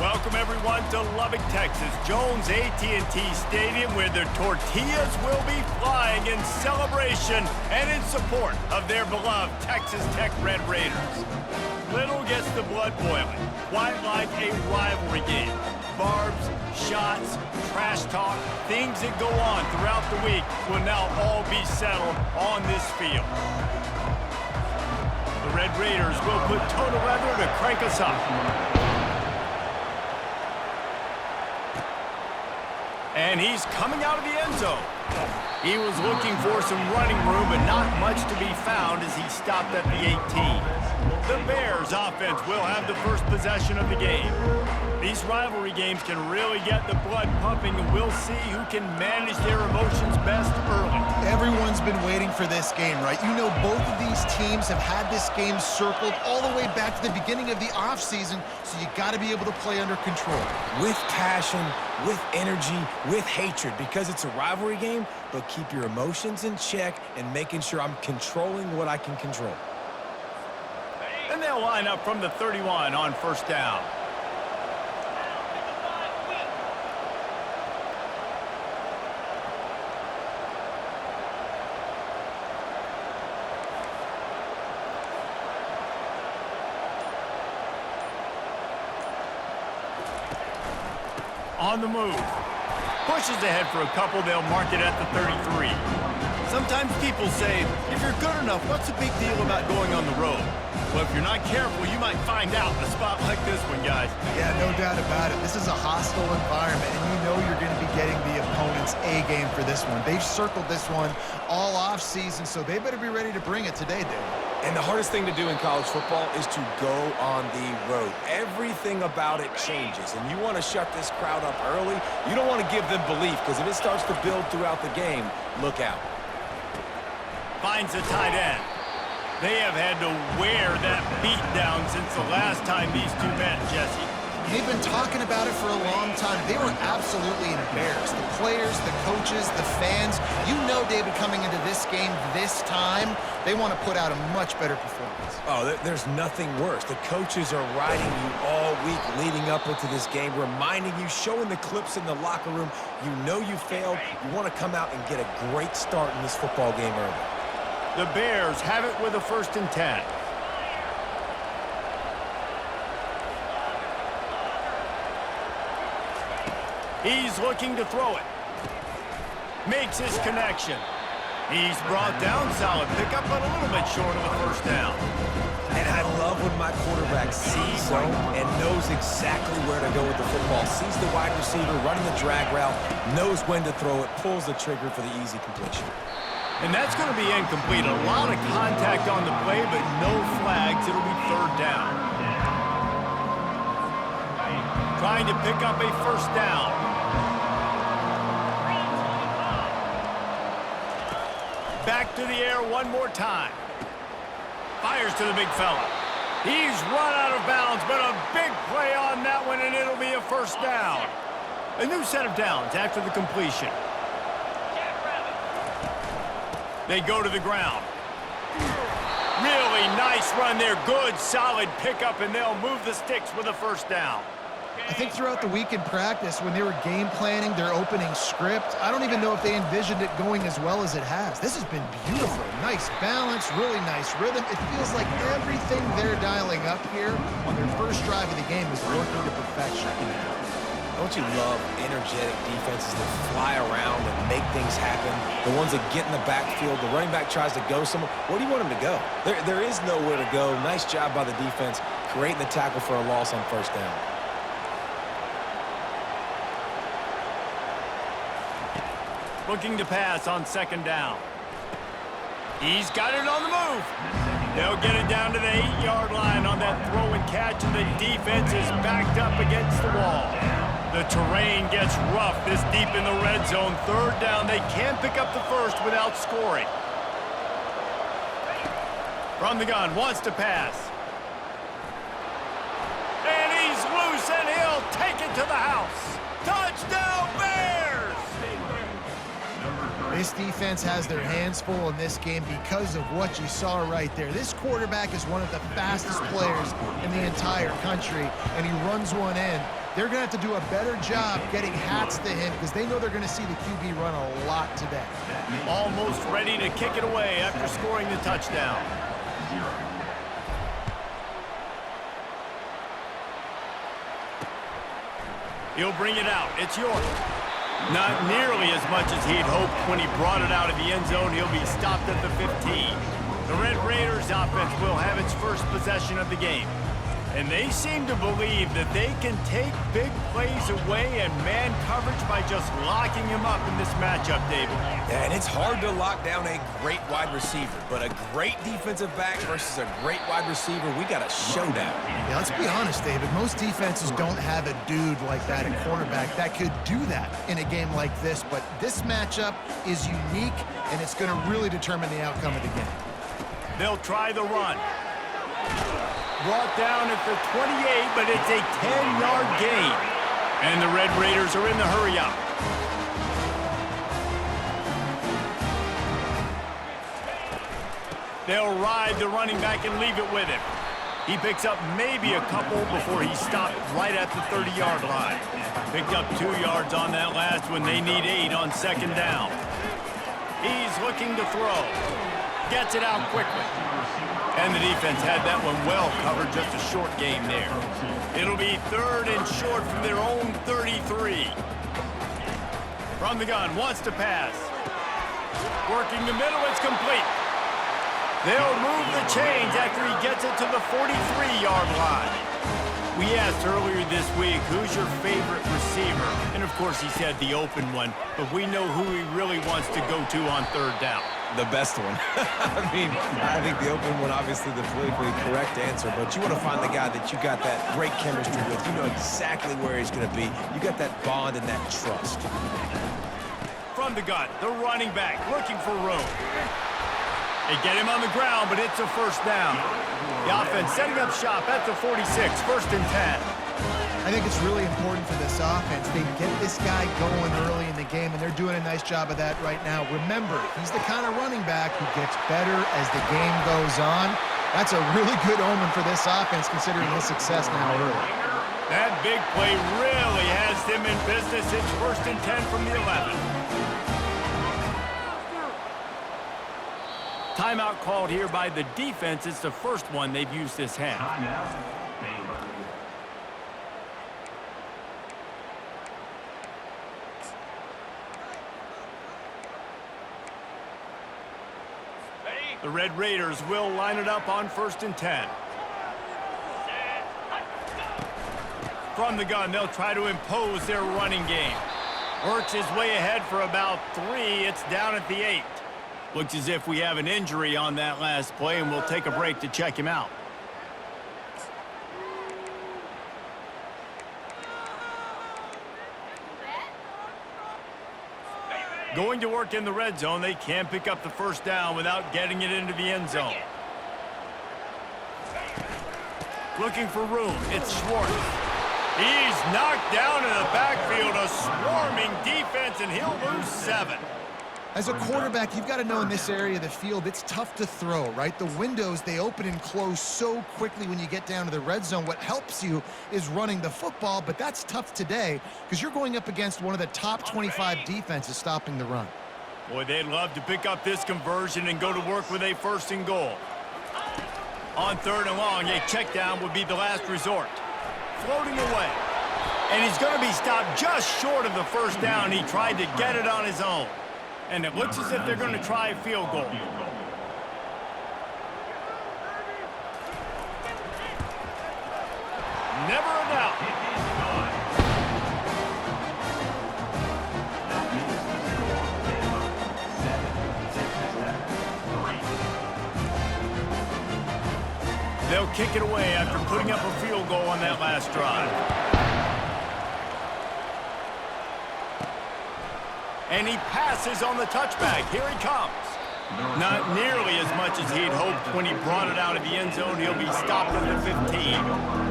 Welcome everyone to Lubbock, Texas, Jones AT&T Stadium, where the tortillas will be flying in celebration and in support of their beloved Texas Tech Red Raiders. Little gets the blood boiling, quite like a rivalry game. Barbs, shots, trash talk, things that go on throughout the week will now all be settled on this field. The Red Raiders will put toe to leather to crank us up. And he's coming out of the end zone. He was looking for some running room, but not much to be found as he stopped at the 18. The Bears offense will have the first possession of the game. These rivalry games can really get the blood pumping, and we'll see who can manage their emotions best early. Everyone's been waiting for this game, right? You know, both of these teams have had this game circled all the way back to the beginning of the offseason, so you got to be able to play under control. With passion, with energy, with hatred, because it's a rivalry game, but keep your emotions in check and making sure I'm controlling what I can control. And they'll line up from the 31 on first down. On the move. Pushes ahead for a couple, they'll mark it at the 33. Sometimes people say, if you're good enough, what's the big deal about going on the road? Well, if you're not careful, you might find out in a spot like this one, guys. Yeah, no doubt about it. This is a hostile environment, and you know you're going to be getting the opponent's A game for this one. They've circled this one all offseason, so they better be ready to bring it today, Dave. And the hardest thing to do in college football is to go on the road. Everything about it changes, and you want to shut this crowd up early. You don't want to give them belief, because if it starts to build throughout the game, look out. Finds the tight end. They have had to wear that beat down since the last time these two met, Jesse. They've been talking about it for a long time. They were absolutely embarrassed. The players, the coaches, the fans. You know, David, coming into this game this time, they want to put out a much better performance. Oh, there's nothing worse. The coaches are riding you all week leading up into this game, reminding you, showing the clips in the locker room. You know you failed. You want to come out and get a great start in this football game early. The Bears have it with a 1st and 10. He's looking to throw it. Makes his connection. He's brought down, solid pickup, but a little bit short of the 1st down. And I love when my quarterback sees zone and knows exactly where to go with the football. Sees the wide receiver running the drag route, knows when to throw it, pulls the trigger for the easy completion. And that's going to be incomplete. A lot of contact on the play, but no flags. It'll be 3rd down. Trying to pick up a 1st down. Back to the air one more time. Fires to the big fella. He's run out of bounds, but a big play on that one, and it'll be a 1st down. A new set of downs after the completion. They go to the ground. Really nice run there. Good, solid pickup, and they'll move the sticks with a 1st down. I think throughout the week in practice, when they were game planning their opening script, I don't even know if they envisioned it going as well as it has. This has been beautiful. Nice balance, really nice rhythm. It feels like everything they're dialing up here on their first drive of the game is working to perfection. Don't you love energetic defenses that fly around and make things happen? The ones that get in the backfield, the running back tries to go somewhere. Where do you want him to go? There is nowhere to go. Nice job by the defense, creating the tackle for a loss on 1st down. Looking to pass on 2nd down. He's got it on the move. They'll get it down to the 8-yard line on that throw and catch, and the defense is backed up against the wall. The terrain gets rough this deep in the red zone. 3rd down, they can't pick up the 1st without scoring. From the gun, wants to pass. And he's loose, and he'll take it to the house. Touchdown, Bears! This defense has their hands full in this game because of what you saw right there. This quarterback is one of the fastest players in the entire country, and he runs one in. They're going to have to do a better job getting hats to him because they know they're going to see the QB run a lot today. Almost ready to kick it away after scoring the touchdown. He'll bring it out. It's York. Not nearly as much as he'd hoped when he brought it out of the end zone. He'll be stopped at the 15. The Red Raiders offense will have its first possession of the game. And they seem to believe that they can take big plays away and man coverage by just locking him up in this matchup, David. Yeah, and it's hard to lock down a great wide receiver, but a great defensive back versus a great wide receiver, we got a showdown. Yeah, let's be honest, David. Most defenses don't have a dude like that at cornerback that could do that in a game like this, but this matchup is unique, and it's going to really determine the outcome of the game. They'll try the run. Brought down at the 28, but it's a 10-yard gain. And the Red Raiders are in the hurry-up. They'll ride the running back and leave it with him. He picks up maybe a couple before he stopped right at the 30-yard line. Picked up 2 yards on that last one. They need 8 on second down. He's looking to throw. Gets it out quickly. And the defense had that one well covered, just a short game there. It'll be 3rd and short from their own 33. From the gun, wants to pass. Working the middle, it's complete. They'll move the chains after he gets it to the 43-yard line. We asked earlier this week, who's your favorite receiver? And of course he said the open one, but we know who he really wants to go to on 3rd down. The best one. I think the open one, obviously the politically correct answer, but you want to find the guy that you got that great chemistry with. You know exactly where he's going to be. You got that bond and that trust. From the gun, the running back looking for room. They get him on the ground, but it's a 1st down. The offense setting up shop at the 46, 1st and 10. I think it's really important for this offense. They get this guy going early in the game, and they're doing a nice job of that right now. Remember, he's the kind of running back who gets better as the game goes on. That's a really good omen for this offense, considering his success now early. That big play really has them in business. It's 1st and 10 from the 11. Timeout called here by the defense. It's the first one they've used this half. The Red Raiders will line it up on 1st and 10. From the gun, they'll try to impose their running game. Works his way ahead for about 3. It's down at the 8. Looks as if we have an injury on that last play, and we'll take a break to check him out. Going to work in the red zone. They can't pick up the 1st down without getting it into the end zone. Looking for room. It's Schwartz. He's knocked down in the backfield. A swarming defense, and he'll lose 7. As a quarterback, you've got to know in this area of the field, it's tough to throw, right? The windows, they open and close so quickly when you get down to the red zone. What helps you is running the football, but that's tough today because you're going up against one of the top 25 defenses stopping the run. Boy, they'd love to pick up this conversion and go to work with a 1st and goal. On 3rd and long, a check down would be the last resort. Floating away. And he's going to be stopped just short of the 1st down. He tried to get it on his own. And it looks as if they're going to try a field goal. Never a doubt. They'll kick it away after putting up a field goal on that last drive. And he passes on the touchback. Here he comes. Not nearly as much as he'd hoped when he brought it out of the end zone. He'll be stopped at the 15.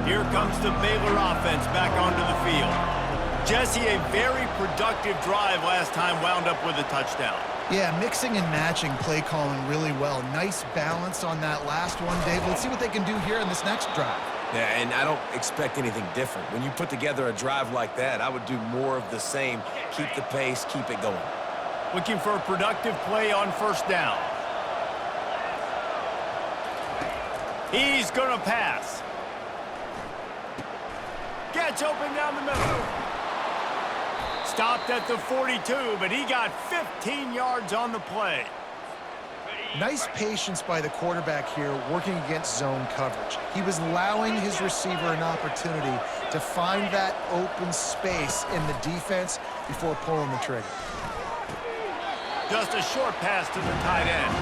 Here comes the Baylor offense back onto the field. Jesse, a very productive drive last time wound up with a touchdown. Yeah, mixing and matching play calling really well. Nice balance on that last one, Dave. Let's see what they can do here in this next drive. Yeah, and I don't expect anything different. When you put together a drive like that, I would do more of the same. Keep the pace, keep it going. Looking for a productive play on first down. He's going to pass. Gets open down the middle. Stopped at the 42, but he got 15 yards on the play. Nice patience by the quarterback here working against zone coverage. He was allowing his receiver an opportunity to find that open space in the defense before pulling the trigger. Just a short pass to the tight end.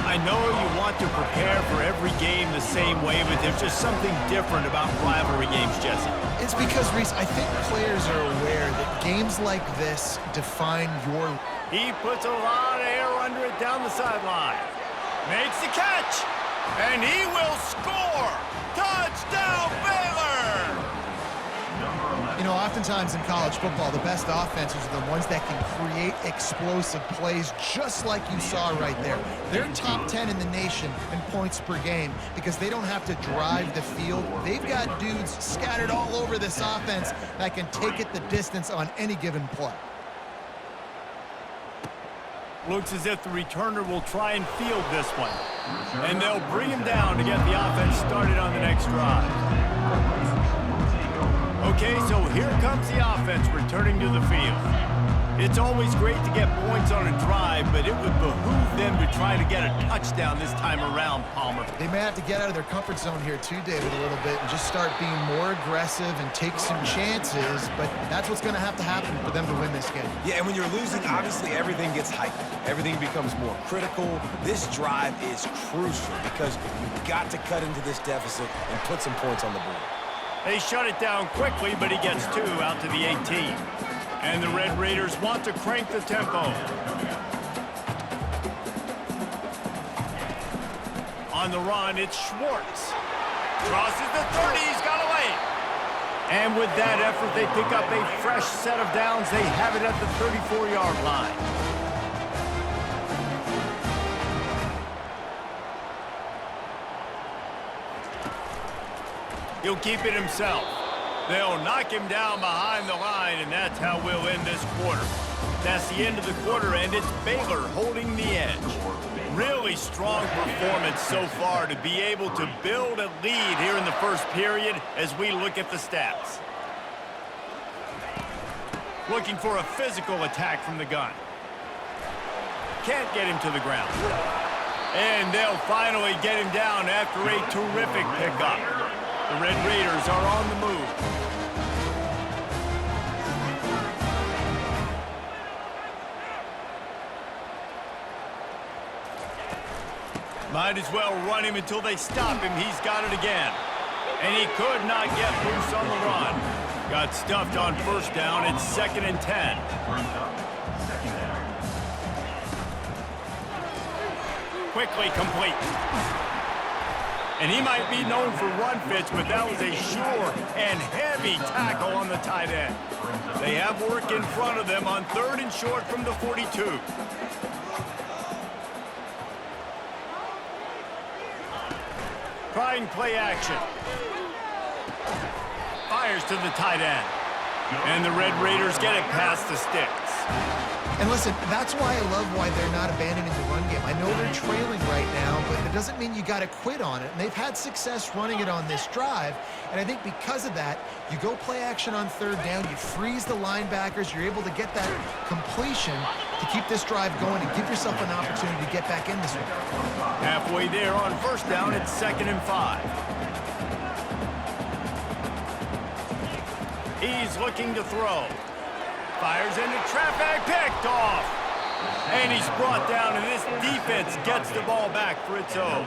I know you want to prepare for every game the same way, but there's just something different about rivalry games, Jesse. It's because, Reese, I think players are aware that games like this define your... He puts a lot of air under it down the sideline. Makes the catch, and he will score! Touchdown, Baylor! You know, oftentimes in college football, the best offenses are the ones that can create explosive plays just like you saw right there. They're top 10 in the nation in points per game because they don't have to drive the field. They've got dudes scattered all over this offense that can take it the distance on any given play. Looks as if the returner will try and field this one. And they'll bring him down to get the offense started on the next drive. Okay, so here comes the offense returning to the field. It's always great to get points on a drive, but it would behoove them to try to get a touchdown this time around, Palmer. They may have to get out of their comfort zone here too, David, a little bit and just start being more aggressive and take some chances, but that's what's going to have to happen for them to win this game. Yeah, and when you're losing, obviously everything gets heightened. Everything becomes more critical. This drive is crucial because you've got to cut into this deficit and put some points on the board. They shut it down quickly, but he gets 2 out to the 18. And the Red Raiders want to crank the tempo. On the run, it's Schwartz. Crosses the 30, he's got away. And with that effort, they pick up a fresh set of downs. They have it at the 34-yard line. He'll keep it himself. They'll knock him down behind the line, and that's how we'll end this quarter. That's the end of the quarter, and it's Baylor holding the edge. Really strong performance so far to be able to build a lead here in the first period as we look at the stats. Looking for a physical attack from the gun. Can't get him to the ground. And they'll finally get him down after a terrific pickup. The Red Raiders are on the move. Might as well run him until they stop him. He's got it again. And he could not get loose on the run. Got stuffed on first down. It's 2nd and 10. Quickly complete. And he might be known for run fits, but that was a sure and heavy tackle on the tight end. They have work in front of them on 3rd and short from the 42. Trying play action. Fires to the tight end. And the Red Raiders get it past the sticks. And listen, that's why I love why they're not abandoning the run game. I know they're trailing right now, but it doesn't mean you got to quit on it. And they've had success running it on this drive. And I think because of that, you go play action on 3rd down, you freeze the linebackers, you're able to get that completion to keep this drive going and give yourself an opportunity to get back in this one. Halfway there on first down, it's 2nd and 5. He's looking to throw. Fires into traffic, picked off. And he's brought down, and this defense gets the ball back for its own.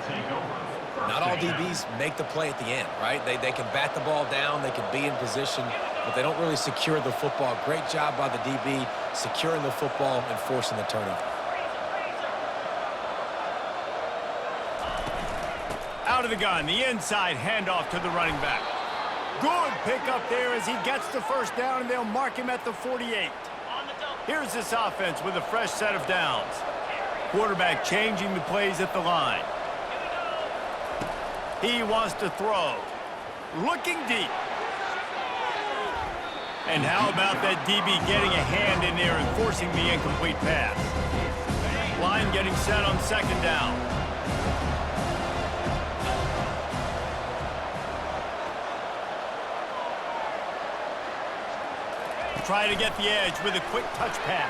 Not all DBs make the play at the end, right? They can bat the ball down, they can be in position, but they don't really secure the football. Great job by the DB securing the football and forcing the turnover. Out of the gun, the inside handoff to the running back. Good pickup there as he gets the first down, and they'll mark him at the 48. Here's this offense with a fresh set of downs. Quarterback changing the plays at the line. He wants to throw. Looking deep. And how about that DB getting a hand in there and forcing the incomplete pass? Line getting set on second down. Try to get the edge with a quick touch pass.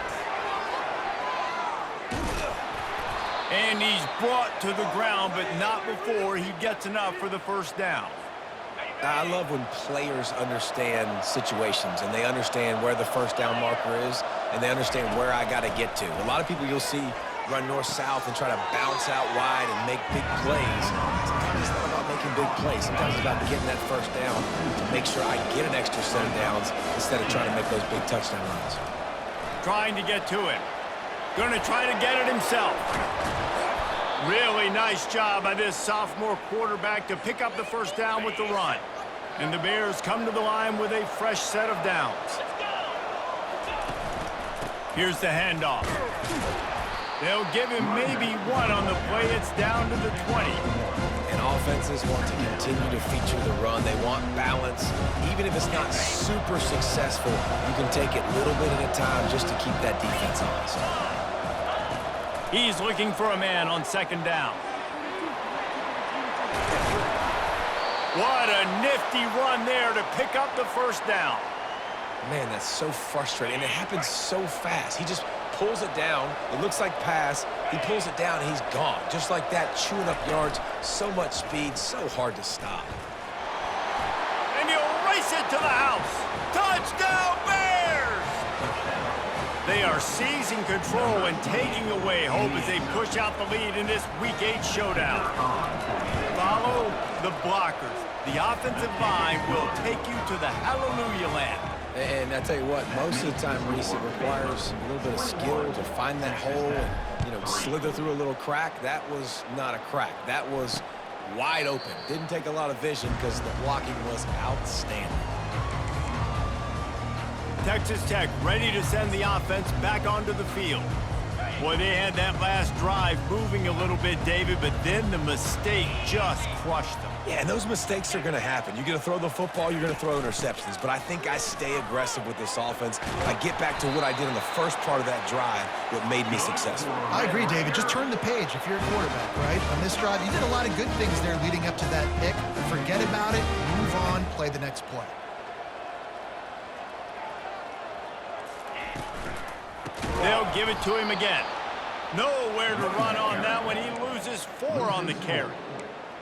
And he's brought to the ground, but not before he gets enough for the first down. I love when players understand situations and they understand where the first down marker is and they understand where I got to get to. A lot of people you'll see run north-south and try to bounce out wide and make big plays. Sometimes it's not about making big plays. Sometimes it's about getting that first down to make sure I get an extra set of downs instead of trying to make those big touchdown runs. Trying to get to him. Going to try to get it himself. Really nice job by this sophomore quarterback to pick up the first down with the run. And the Bears come to the line with a fresh set of downs. Here's the handoff. They'll give him maybe one on the play. It's down to the 20. And offenses want to continue to feature the run. They want balance. Even if it's not super successful, you can take it little bit at a time just to keep that defense honest. He's looking for a man on second down. What a nifty run there to pick up the first down. Man, that's so frustrating. And it happens so fast. He just pulls it down. It looks like pass. He pulls it down, and he's gone. Just like that, chewing up yards. So much speed, so hard to stop. And he'll race it to the house. Touchdown, Bears! They are seizing control and taking away hope as they push out the lead in this Week 8 showdown. Follow the blockers. The offensive line will take you to the hallelujah land. And I tell you what, most of the time, Reese, it requires a little bit of skill to find that hole and, slither through a little crack. That was not a crack. That was wide open. Didn't take a lot of vision because the blocking was outstanding. Texas Tech ready to send the offense back onto the field. Boy, they had that last drive moving a little bit, David, but then the mistake just crushed them. Yeah, and those mistakes are going to happen. You're going to throw the football, you're going to throw interceptions. But I think I stay aggressive with this offense. I get back to what I did in the first part of that drive, what made me successful. I agree, David. Just turn the page if you're a quarterback, right? On this drive, you did a lot of good things there leading up to that pick. Forget about it, move on, play the next play. They'll give it to him again. Nowhere to run on that one. He loses 4 on the carry.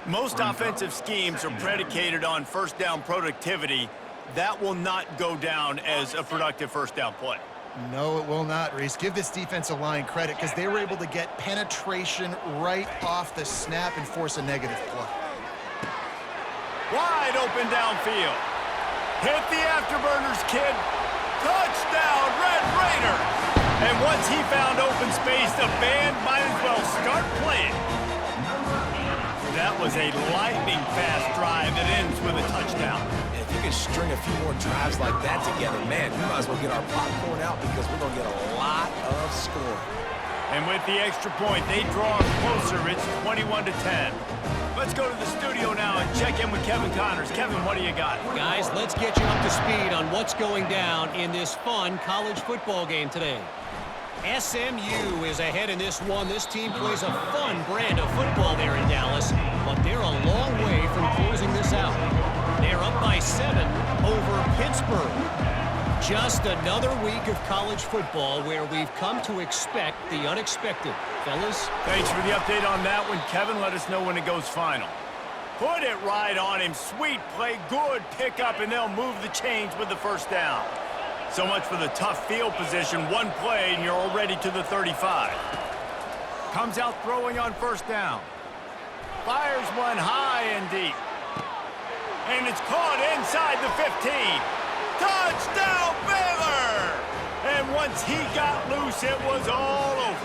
Most offensive schemes are predicated on first down productivity. That will not go down as a productive first down play. No, it will not, Reese. Give this defensive line credit because they were able to get penetration right off the snap and force a negative play. Wide open downfield. Hit the afterburners, kid. Touchdown, Red Raiders. And once he found open space, the band might as well start playing. That was a lightning-fast drive that ends with a touchdown. And if you can string a few more drives like that together, man, we might as well get our popcorn out because we're going to get a lot of scoring. And with the extra point, they draw closer. It's 21-10. Let's go to the studio now and check in with Kevin Connors. Kevin, what do you got? Guys, let's get you up to speed on what's going down in this fun college football game today. SMU is ahead in this one. This team plays a fun brand of football there in Dallas, but they're a long way from closing this out. They're up by 7 over Pittsburgh. Just another week of college football where we've come to expect the unexpected. Fellas? Thanks for the update on that one, Kevin. Let us know when it goes final. Put it right on him. Sweet play, good pickup, and they'll move the chains with the first down. So much for the tough field position. One play, and you're already to the 35. Comes out throwing on first down. Fires one high and deep. And it's caught inside the 15. Touchdown, Baylor! And once he got loose, it was all over.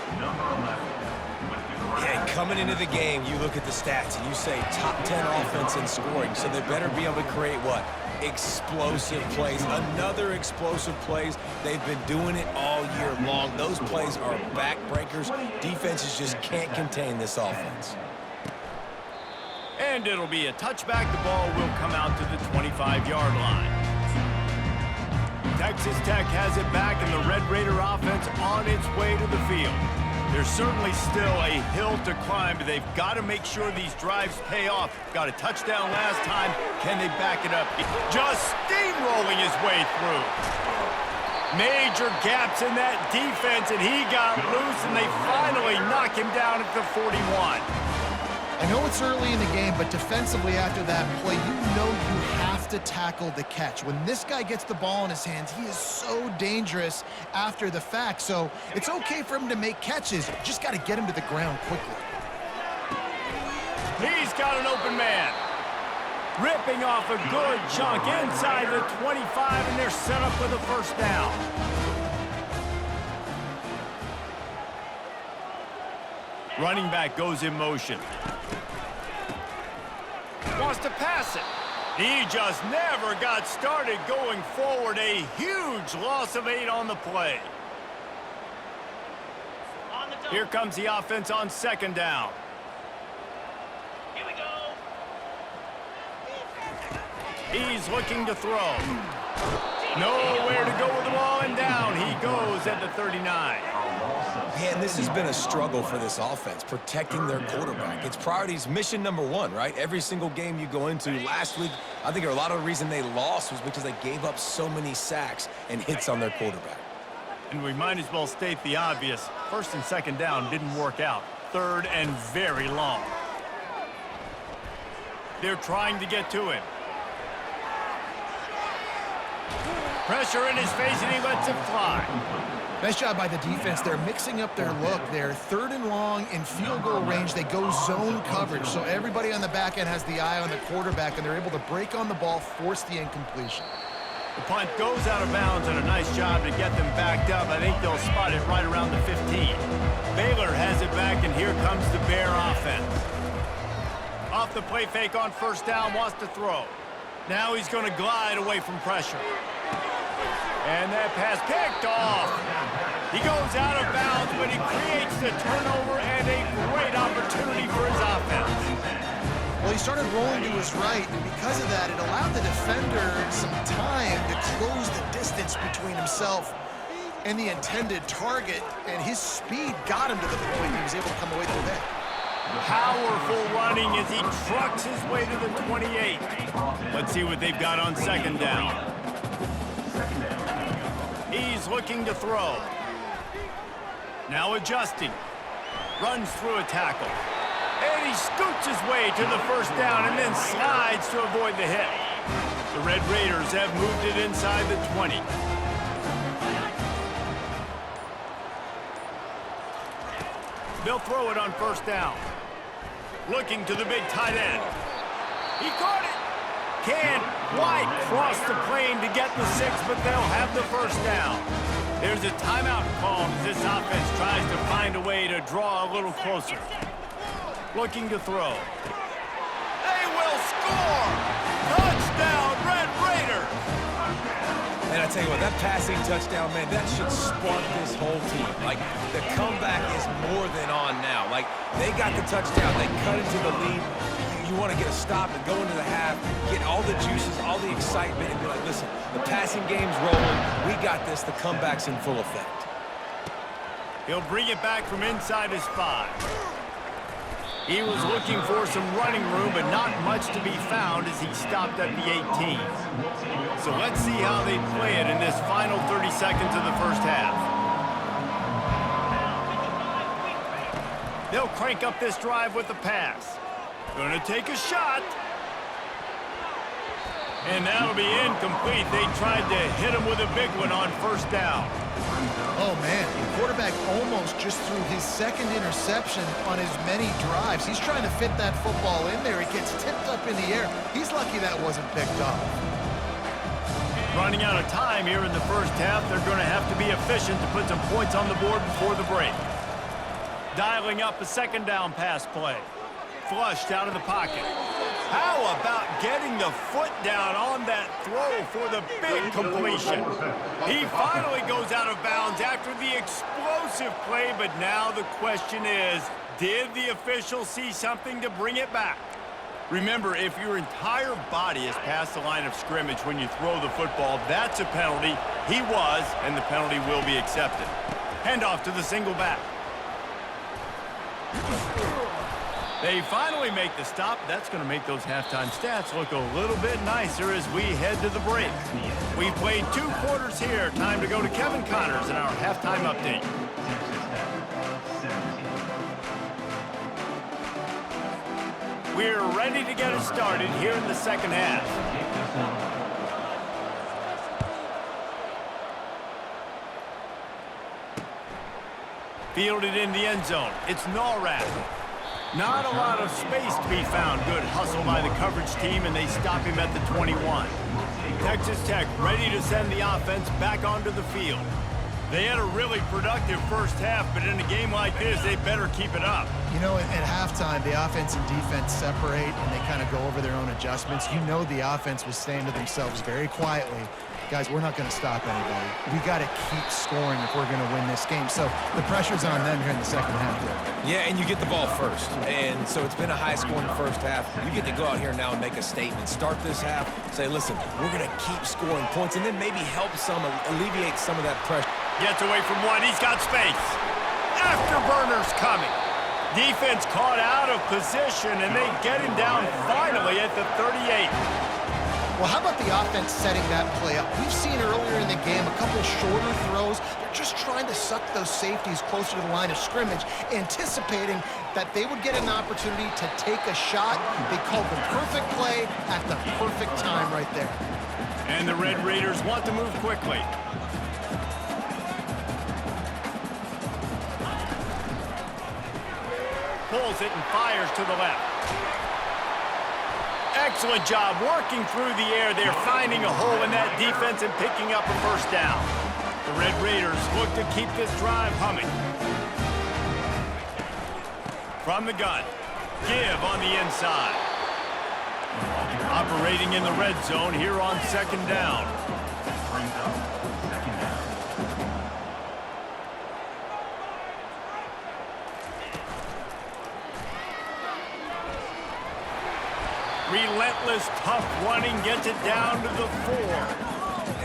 Yeah, coming into the game, you look at the stats and you say top 10 offense in scoring, so they better be able to create what? Explosive plays, another explosive plays. They've been doing it all year long. Those plays are backbreakers. Defenses just can't contain this offense. And it'll be a touchback. The ball will come out to the 25-yard line. Texas Tech has it back, and the Red Raider offense on its way to the field. There's certainly still a hill to climb, but they've got to make sure these drives pay off. Got a touchdown last time. Can they back it up? Just steamrolling his way through. Major gaps in that defense, and he got loose, and they finally knock him down at the 41. I know it's early in the game, but defensively after that play, you know you have to tackle the catch. When this guy gets the ball in his hands, he is so dangerous after the fact. So it's okay for him to make catches. You just got to get him to the ground quickly. He's got an open man. Ripping off a good chunk inside the 25, and they're set up with a first down. Running back goes in motion. Wants to pass it. He just never got started going forward. A huge loss of 8 on the play. Here comes the offense on second down. Here we go. He's looking to throw. Nowhere to go with the ball, and down he goes at the 39. Man, this has been a struggle for this offense, protecting their quarterback. It's priorities, mission number one, right? Every single game you go into. Last week, I think a lot of the reason they lost was because they gave up so many sacks and hits on their quarterback. And we might as well state the obvious. First and second down didn't work out. Third and very long. They're trying to get to him. Pressure in his face, and he lets it fly. Nice job by the defense. They're mixing up their look. They're third and long in field goal range. They go zone coverage, so everybody on the back end has the eye on the quarterback, and they're able to break on the ball, force the incompletion. The punt goes out of bounds, and a nice job to get them backed up. I think they'll spot it right around the 15. Baylor has it back, and here comes the Bear offense. Off the play fake on first down, wants to throw. Now he's going to glide away from pressure. And that pass picked off. He goes out of bounds, but he creates the turnover and a great opportunity for his offense. Well, he started rolling to his right, and because of that, it allowed the defender some time to close the distance between himself and the intended target, and his speed got him to the point he was able to come away with the pick. Powerful running as he trucks his way to the 28. Let's see what they've got on second down. He's looking to throw. Now adjusting. Runs through a tackle. And he scoots his way to the first down and then slides to avoid the hit. The Red Raiders have moved it inside the 20. They'll throw it on first down. Looking to the big tight end. He caught it. Can't quite cross the plane to get the 6, but they'll have the first down. There's a timeout called as this offense tries to find a way to draw a little closer. Looking to throw. They will score! Touchdown, Red Raiders! And I tell you what, that passing touchdown, man, that should spark this whole team. Like, the comeback is more than on now. Like, they got the touchdown. They cut into the lead. You want to get a stop and go into the half, get all the juices, all the excitement, and be like, listen, the passing game's rolling. We got this. The comeback's in full effect. He'll bring it back from inside his 5. He was looking for some running room, but not much to be found as he stopped at the 18. So let's see how they play it in this final 30 seconds of the first half. They'll crank up this drive with the pass. Gonna take a shot. And that'll be incomplete. They tried to hit him with a big one on first down. Oh, man, the quarterback almost just threw his second interception on as many drives. He's trying to fit that football in there. It gets tipped up in the air. He's lucky that wasn't picked up. Running out of time here in the first half. They're going to have to be efficient to put some points on the board before the break. Dialing up a second down pass play. Flushed out of the pocket. How about getting the foot down on that throw for the big completion? He finally goes out of bounds after the explosive play, but now the question is, did the official see something to bring it back? Remember, if your entire body is past the line of scrimmage when you throw the football, that's a penalty. He was, and the penalty will be accepted. Handoff to the single back. They finally make the stop. That's going to make those halftime stats look a little bit nicer as we head to the break. We've played 2 quarters here. Time to go to Kevin Connors in our halftime update. We're ready to get it started here in the second half. Fielded in the end zone. It's Norrat. Not a lot of space to be found. Good hustle by the coverage team, and they stop him at the 21. Texas Tech ready to send the offense back onto the field. They had a really productive first half, but in a game like this, they better keep it up. You know, at halftime, the offense and defense separate, and they kind of go over their own adjustments. You know the offense was saying to themselves very quietly, guys, we're not going to stop anybody. We got to keep scoring if we're going to win this game. So the pressure's on them here in the second half. Yeah, and you get the ball first. And so it's been a high-scoring first half. You get to go out here now and make a statement. Start this half, say, listen, we're going to keep scoring points, and then maybe help some, alleviate some of that pressure. Gets away from one. He's got space. Afterburners coming. Defense caught out of position, and they get him down finally at the 38. Well, how about the offense setting that play up? We've seen earlier in the game a couple shorter throws. They're just trying to suck those safeties closer to the line of scrimmage, anticipating that they would get an opportunity to take a shot. They called the perfect play at the perfect time right there. And the Red Raiders want to move quickly. Pulls it and fires to the left. Excellent job working through the air there, finding a hole in that defense and picking up a first down. The Red Raiders look to keep this drive humming. From the gun, give on the inside. Operating in the red zone here on second down. Relentless, tough running gets it down to the 4.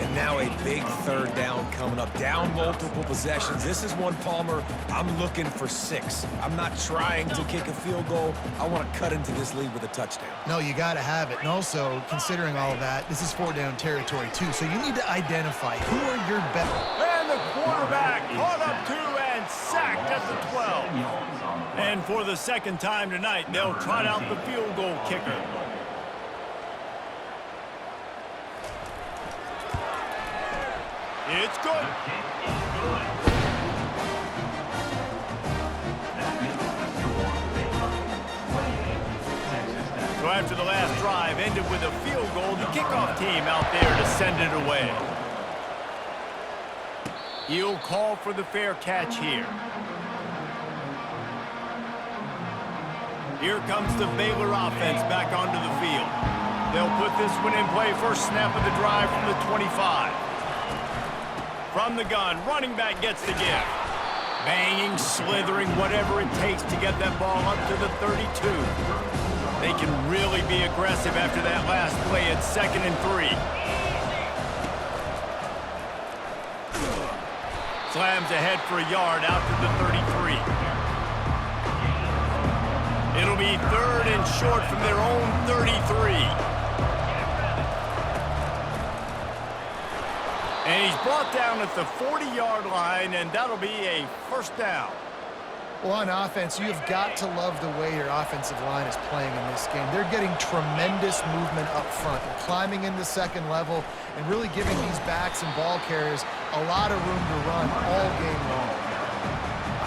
And now a big third down coming up. Down multiple possessions. This is one, Palmer, I'm looking for 6. I'm not trying to kick a field goal. I want to cut into this lead with a touchdown. No, you got to have it. And also, considering all of that, this is 4-down territory, too. So you need to identify who are your best. And the quarterback caught up to and sacked at the 12. And for the second time tonight, they'll trot out the field goal kicker. It's good. So after the last drive ended with a field goal, the kickoff team out there to send it away. He'll call for the fair catch here. Here comes the Baylor offense back onto the field. They'll put this one in play. First snap of the drive from the 25. From the gun, running back gets the gift. Banging, slithering, whatever it takes to get that ball up to the 32. They can really be aggressive after that last play at 2nd and 3. Slams ahead for a yard out to the 33. It'll be 3rd and short from their own 33. And he's brought down at the 40-yard line, and that'll be a first down. Well, on offense, you've got to love the way your offensive line is playing in this game. They're getting tremendous movement up front. They're climbing in the second level and really giving these backs and ball carriers a lot of room to run all game long.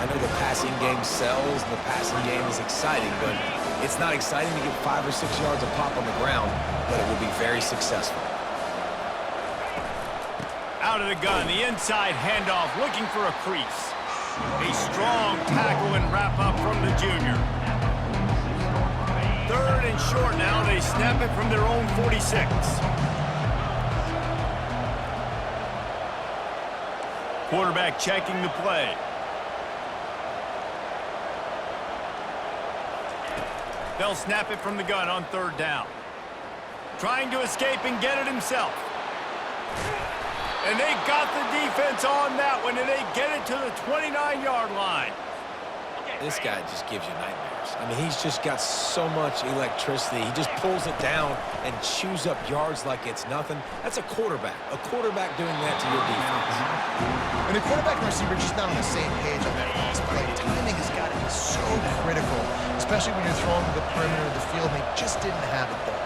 I know the passing game sells, and the passing game is exciting, but it's not exciting to get 5 or 6 yards of pop on the ground, but it will be very successful. Out of the gun, the inside handoff, looking for a crease. A strong tackle and wrap up from the junior. 3rd and short now. They snap it from their own 46. Quarterback checking the play. They'll snap it from the gun on 3rd down. Trying to escape and get it himself. And they got the defense on that one, and they get it to the 29-yard line. This guy just gives you nightmares. I mean, he's just got so much electricity. He just pulls it down and chews up yards like it's nothing. That's a quarterback. A quarterback doing that to your defense. And the quarterback and receiver just not on the same page on that last play. Timing has got to be so critical, especially when you're throwing to the perimeter of the field. They just didn't have it there.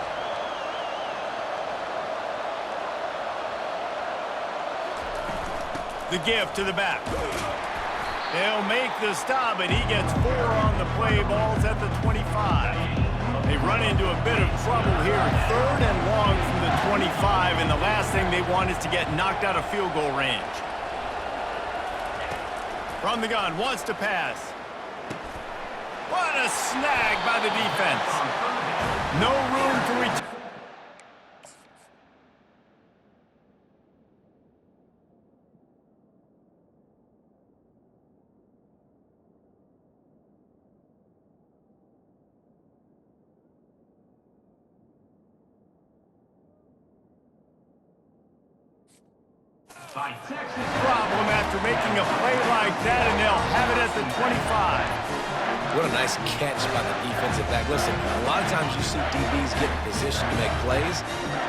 The give to the back. They'll make the stop, and he gets 4 on the play. Ball's at the 25. They run into a bit of trouble here. 3rd and long from the 25, and the last thing they want is to get knocked out of field goal range. From the gun, wants to pass. What a snag by the defense. No room to return. Problem after making a play like that, and they'll have it at the 25. What a nice catch by the defensive back. Listen, a lot of times you see DBs get in position to make plays,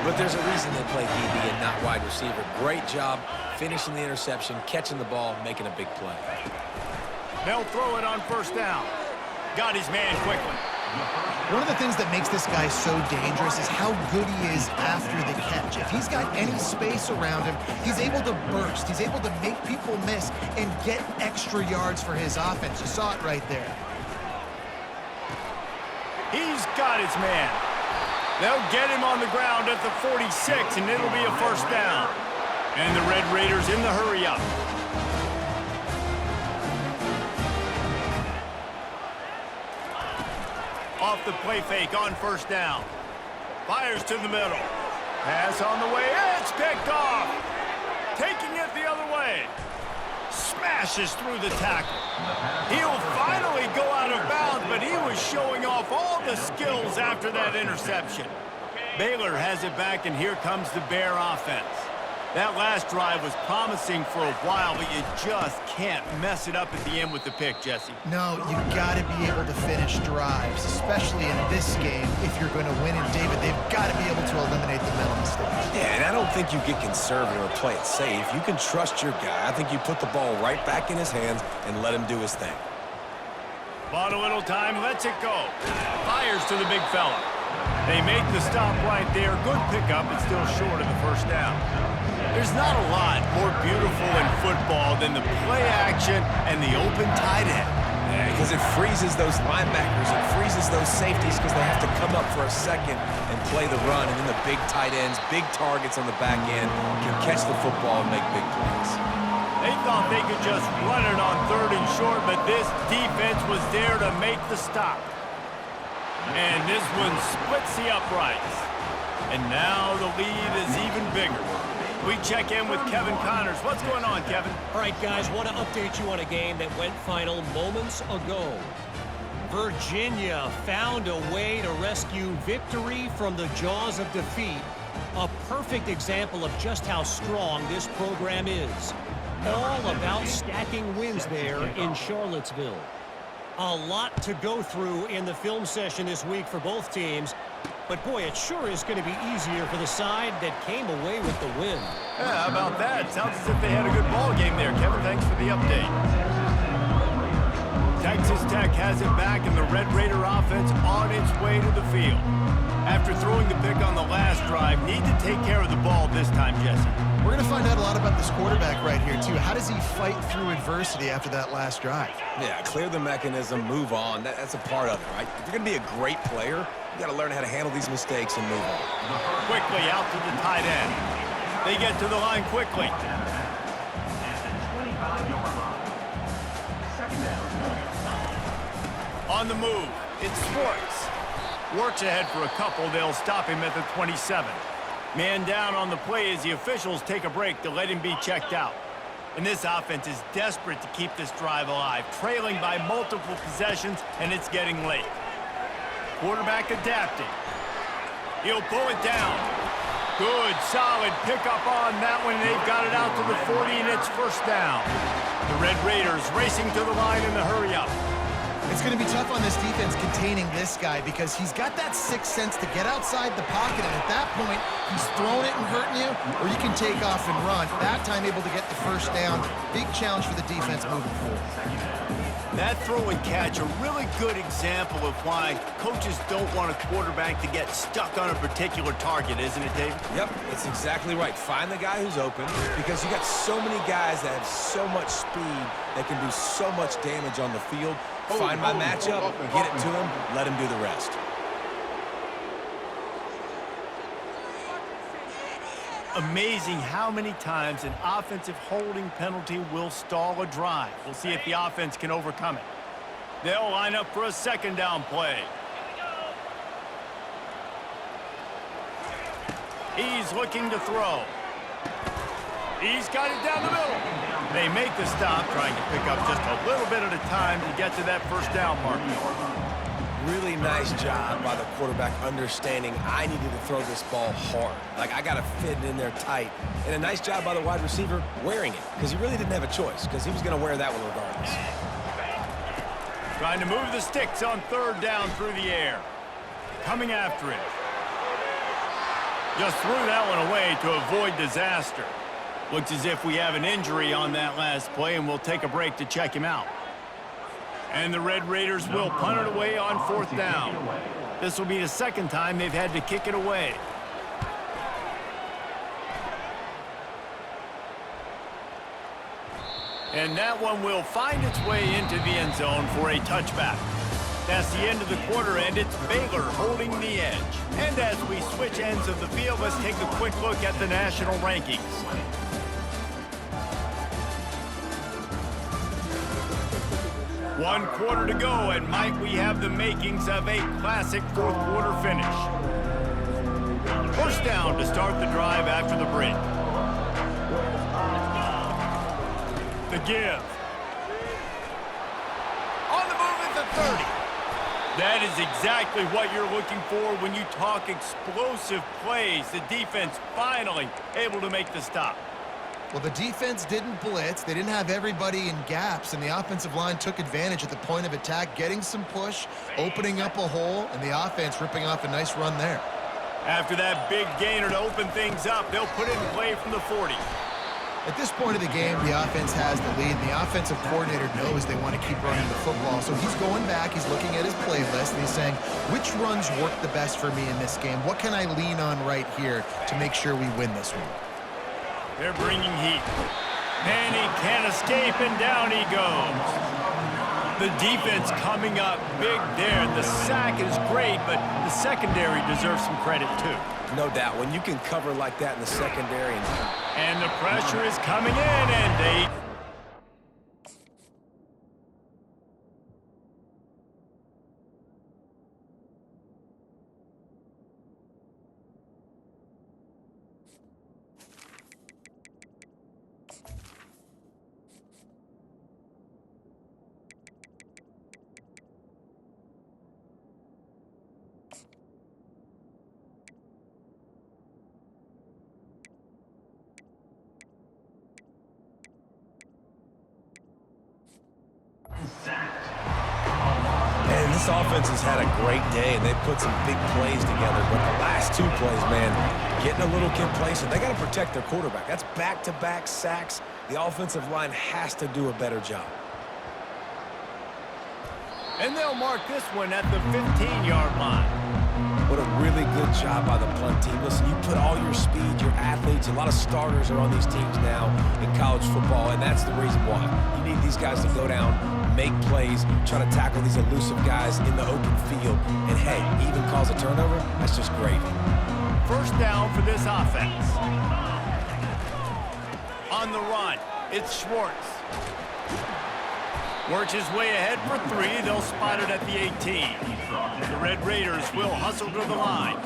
but there's a reason they play DB and not wide receiver. Great job finishing the interception, catching the ball, making a big play. They'll throw it on 1st down. Got his man quickly. One of the things that makes this guy so dangerous is how good he is after the catch. If he's got any space around him, he's able to burst. He's able to make people miss and get extra yards for his offense. You saw it right there. He's got his man. They'll get him on the ground at the 46, and it'll be a 1st down. And the Red Raiders in the hurry up. Off the play fake on 1st down. Fires to the middle. Pass on the way. It's picked off. Taking it the other way. Smashes through the tackle. He'll finally go out of bounds, but he was showing off all the skills after that interception. Baylor has it back, and here comes the Bear offense. That last drive was promising for a while, but you just can't mess it up at the end with the pick, Jesse. No, you got to be able to finish drives, especially in this game. If you're going to win it, David, they've got to be able to eliminate the mental mistakes. Yeah, and I don't think you get conservative or play it safe. You can trust your guy. I think you put the ball right back in his hands and let him do his thing. Bought a little time, lets it go. Fires to the big fella. They make the stop right there. Good pickup, but still short of the 1st down. There's not a lot more beautiful in football than the play action and the open tight end. Yeah, because it freezes those linebackers. It freezes those safeties because they have to come up for a second and play the run. And then the big tight ends, big targets on the back end can catch the football and make big plays. They thought they could just run it on 3rd and short, but this defense was there to make the stop. And this one splits the uprights. And now the lead is even bigger. We check in with Kevin Connors. What's going on, Kevin? All right, guys, want to update you on a game that went final moments ago. Virginia found a way to rescue victory from the jaws of defeat. A perfect example of just how strong this program is. All about stacking wins there in Charlottesville. A lot to go through in the film session this week for both teams. But, boy, it sure is going to be easier for the side that came away with the win. Yeah, how about that? Sounds as if they had a good ball game there. Kevin, thanks for the update. Texas Tech has it back, and the Red Raider offense on its way to the field. After throwing the pick on the last drive, need to take care of the ball this time, Jesse. We're going to find out a lot about this quarterback right here, too. How does he fight through adversity after that last drive? Yeah, clear the mechanism, move on. That's a part of it, right? If you're going to be a great player, you got to learn how to handle these mistakes and move on. Quickly out to the tight end. They get to the line quickly. On the move, it's Schwartz. Works ahead for a couple. They'll stop him at the 27. Man down on the play as the officials take a break to let him be checked out. And this offense is desperate to keep this drive alive, trailing by multiple possessions, and it's getting late. Quarterback adapting. He'll pull it down. Good, solid pickup on that one. They've got it out to the 40, and it's first down. The Red Raiders racing to the line in the hurry-up. It's going to be tough on this defense containing this guy because he's got that sixth sense to get outside the pocket, and at that point, he's throwing it and hurting you, or you can take off and run. That time able to get the first down. Big challenge for the defense moving forward. That throw and catch, a really good example of why coaches don't want a quarterback to get stuck on a particular target, isn't it, Dave? Yep, it's exactly right. Find the guy who's open because you got so many guys that have so much speed that can do so much damage on the field. Find my matchup, get it to him, let him do the rest. Amazing how many times an offensive holding penalty will stall a drive. We'll see if the offense can overcome it. They'll line up for a second down play. He's looking to throw. He's got it down the middle. They make the stop, trying to pick up just a little bit at a time to get to that first down mark. Really nice job by the quarterback understanding I needed to throw this ball hard. Like, I got to fit it in there tight. And a nice job by the wide receiver wearing it because he really didn't have a choice because he was going to wear that one regardless. Trying to move the sticks on third down through the air. Coming after it. Just threw that one away to avoid disaster. Looks as if we have an injury on that last play, and we'll take a break to check him out. And the Red Raiders will punt it away on fourth down. This will be the second time they've had to kick it away. And that one will find its way into the end zone for a touchback. That's the end of the quarter, and it's Baylor holding the edge. And as we switch ends of the field, let's take a quick look at the national rankings. One quarter to go, and might we have the makings of a classic fourth quarter finish. First down to start the drive after the break. The give. On the move at the 30. That is exactly what you're looking for when you talk explosive plays. The defense finally able to make the stop. Well, the defense didn't blitz. They didn't have everybody in gaps, and the offensive line took advantage at the point of attack, getting some push, opening up a hole, and the offense ripping off a nice run there. After that big gainer to open things up, they'll put it in play from the 40. At this point of the game, the offense has the lead, and the offensive coordinator knows they want to keep running the football. So he's going back, he's looking at his playlist, and he's saying, which runs work the best for me in this game? What can I lean on right here to make sure we win this one? They're bringing heat. And he can't escape, and down he goes. The defense coming up big there. The sack is great, but the secondary deserves some credit, too. No doubt. When you can cover like that in the secondary. And the pressure is coming in, and they... Man, this offense has had a great day, and they've put some big plays together. But the last two plays, man, getting a little complacent. They got to protect their quarterback. That's back-to-back sacks. The offensive line has to do a better job. And they'll mark this one at the 15-yard line. What a really good job by the punt team. Listen, you put all your speed, your athletes, a lot of starters are on these teams now in college football, and that's the reason why. You need these guys to go down, make plays, try to tackle these elusive guys in the open field, and hey, even cause a turnover, that's just great. First down for this offense. On the run, it's Schwartz. Works his way ahead for 3. They'll spot it at the 18. The Red Raiders will hustle to the line.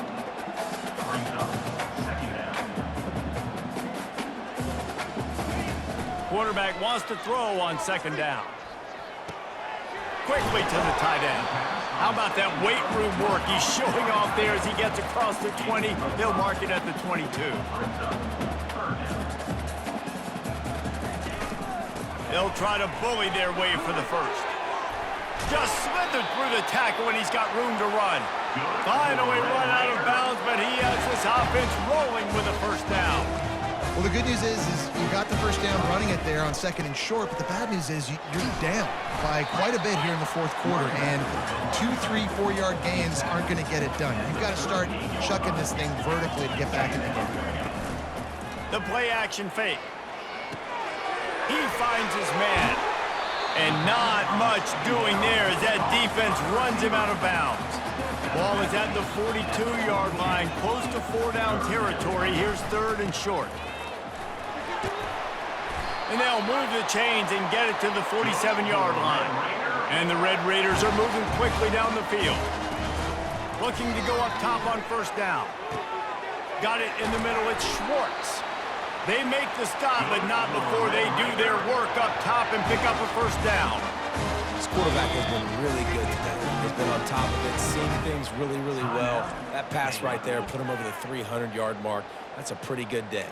Quarterback wants to throw on 2nd down. Quickly to the tight end. How about that weight room work? He's showing off there as he gets across the 20. He'll mark it at the 22. They'll try to bully their way for the first. Just slithered through the tackle and he's got room to run. Finally run out of bounds, but he has this offense rolling with a first down. Well, the good news is you got the first down running it there on 2nd and short, but the bad news is you're down by quite a bit here in the 4th quarter, and 2, 3, 4-yard gains aren't going to get it done. You've got to start chucking this thing vertically to get back in the game. The play-action fake. He finds his man, and not much doing there as that defense runs him out of bounds. Ball is at the 42-yard line, close to 4-down territory. Here's 3rd and short. And they'll move the chains and get it to the 47-yard line. And the Red Raiders are moving quickly down the field. Looking to go up top on 1st down. Got it in the middle. It's Schwartz. They make the stop, but not before they do their work up top and pick up a 1st down. This quarterback has been really good today. He's been on top of it, seeing things really, really well. That pass right there put him over the 300-yard mark. That's a pretty good day.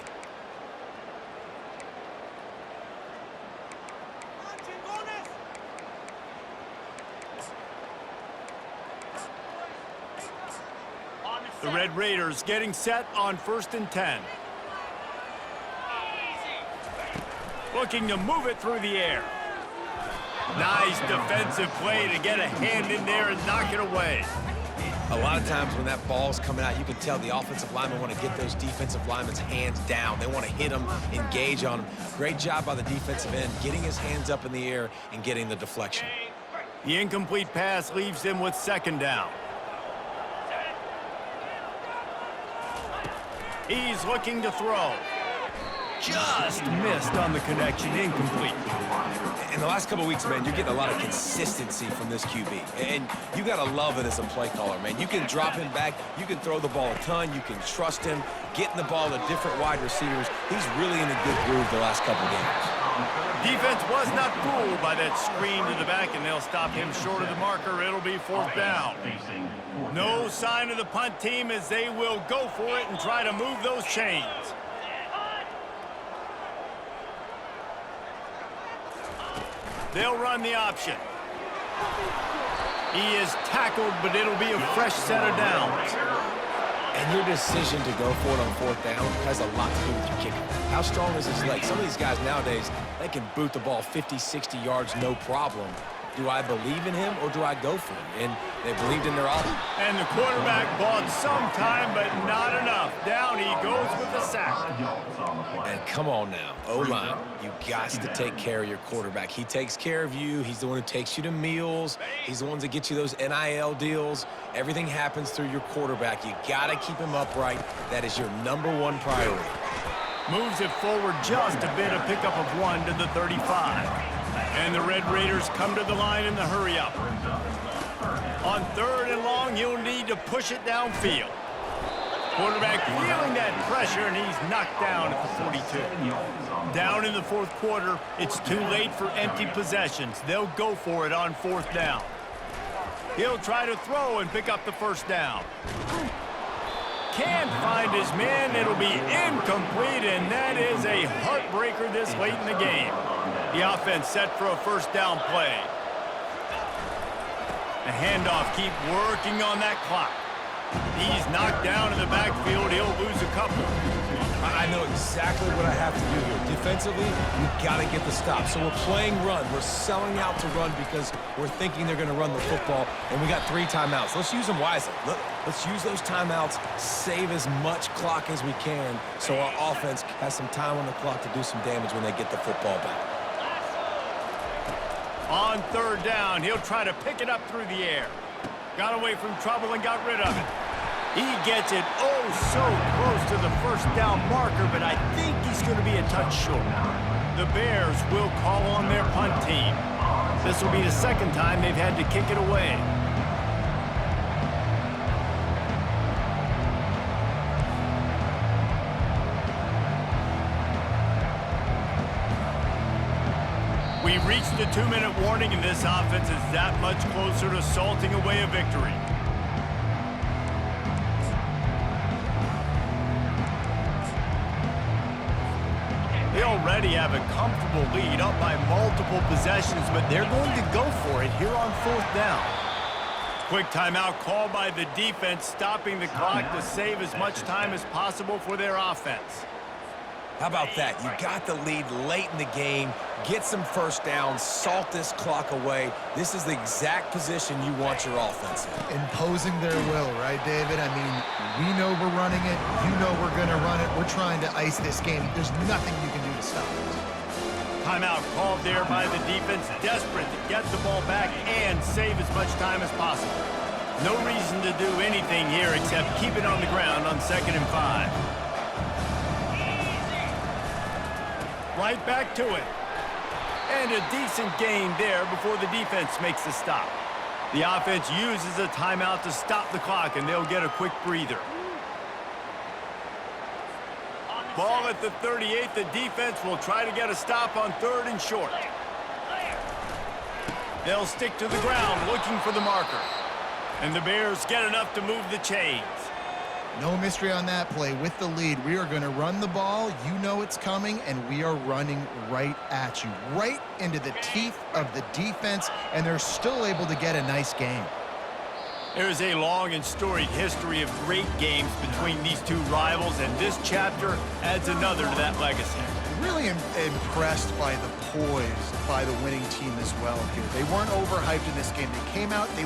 The Red Raiders getting set on 1st and 10. Looking to move it through the air. Nice defensive play to get a hand in there and knock it away. A lot of times when that ball's coming out, you can tell the offensive linemen want to get those defensive linemen's hands down. They want to hit them, engage on them. Great job by the defensive end, getting his hands up in the air and getting the deflection. The incomplete pass leaves them with 2nd down. He's looking to throw. Just missed on the connection, incomplete. In the last couple of weeks, man, you're getting a lot of consistency from this QB. And you got to love it as a play caller, man. You can drop him back. You can throw the ball a ton. You can trust him, getting the ball to different wide receivers. He's really in a good groove the last couple of games. Defense was not fooled by that screen to the back, and they'll stop him short of the marker. It'll be 4th down. No sign of the punt team as they will go for it and try to move those chains. They'll run the option. He is tackled, but it'll be a fresh set of downs. And your decision to go for it on 4th down has a lot to do with your kicker. How strong is his leg? Some of these guys nowadays, they can boot the ball 50, 60 yards, no problem. Do I believe in him or do I go for him? And they believed in their offense. And the quarterback bought some time, but not enough. Down he goes with the sack. And come on now, O-line, you got to take care of your quarterback. He takes care of you. He's the one who takes you to meals. He's the one that gets you those NIL deals. Everything happens through your quarterback. You got to keep him upright. That is your #1 priority. Moves it forward just a bit, a pickup of 1 to the 35. And the Red Raiders come to the line in the hurry-up. On 3rd and long, you'll need to push it downfield. Quarterback feeling that pressure, and he's knocked down at the 42. Down in the 4th quarter, it's too late for empty possessions. They'll go for it on 4th down. He'll try to throw and pick up the 1st down. Can't find his man. It'll be incomplete, and that is a heartbreaker this late in the game. The offense set for a 1st down play. The handoff, keep working on that clock. He's knocked down in the backfield. He'll lose a couple. I know exactly what I have to do here. Defensively, we got to get the stop. So we're playing run. We're selling out to run because we're thinking they're going to run the football, and we got 3 timeouts. Let's use them wisely. Let's use those timeouts, save as much clock as we can so our offense has some time on the clock to do some damage when they get the football back. On 3rd down, he'll try to pick it up through the air. Got away from trouble and got rid of it. He gets it oh so close to the first down marker, but I think he's going to be a touch short. The Bears will call on their punt team. This will be the second time they've had to kick it away. We reached the 2-minute warning, and this offense is that much closer to salting away a victory. They already have a comfortable lead, up by multiple possessions, but they're going to go for it here on 4th down. Quick timeout called by the defense, stopping the clock to save as much time as possible for their offense. How about that? You got the lead late in the game, get some first downs, salt this clock away. This is the exact position you want your offense in. Imposing their will, right, David? I mean, we know we're running it. You know we're going to run it. We're trying to ice this game. There's nothing you can do to stop it. Timeout called there by the defense, desperate to get the ball back and save as much time as possible. No reason to do anything here except keep it on the ground on 2nd and 5. Right back to it. And a decent gain there before the defense makes the stop. The offense uses a timeout to stop the clock, and they'll get a quick breather. Ball at the 38. The defense will try to get a stop on 3rd and short. They'll stick to the ground looking for the marker. And the Bears get enough to move the chains. No mystery on that play. With the lead, we are going to run the ball. You know it's coming, and we are running right at you, right into the teeth of the defense, and they're still able to get a nice game. There's a long and storied history of great games between these two rivals, and this chapter adds another to that legacy. Really impressed by the poise by the winning team as well here. They weren't overhyped in this game. They came out, they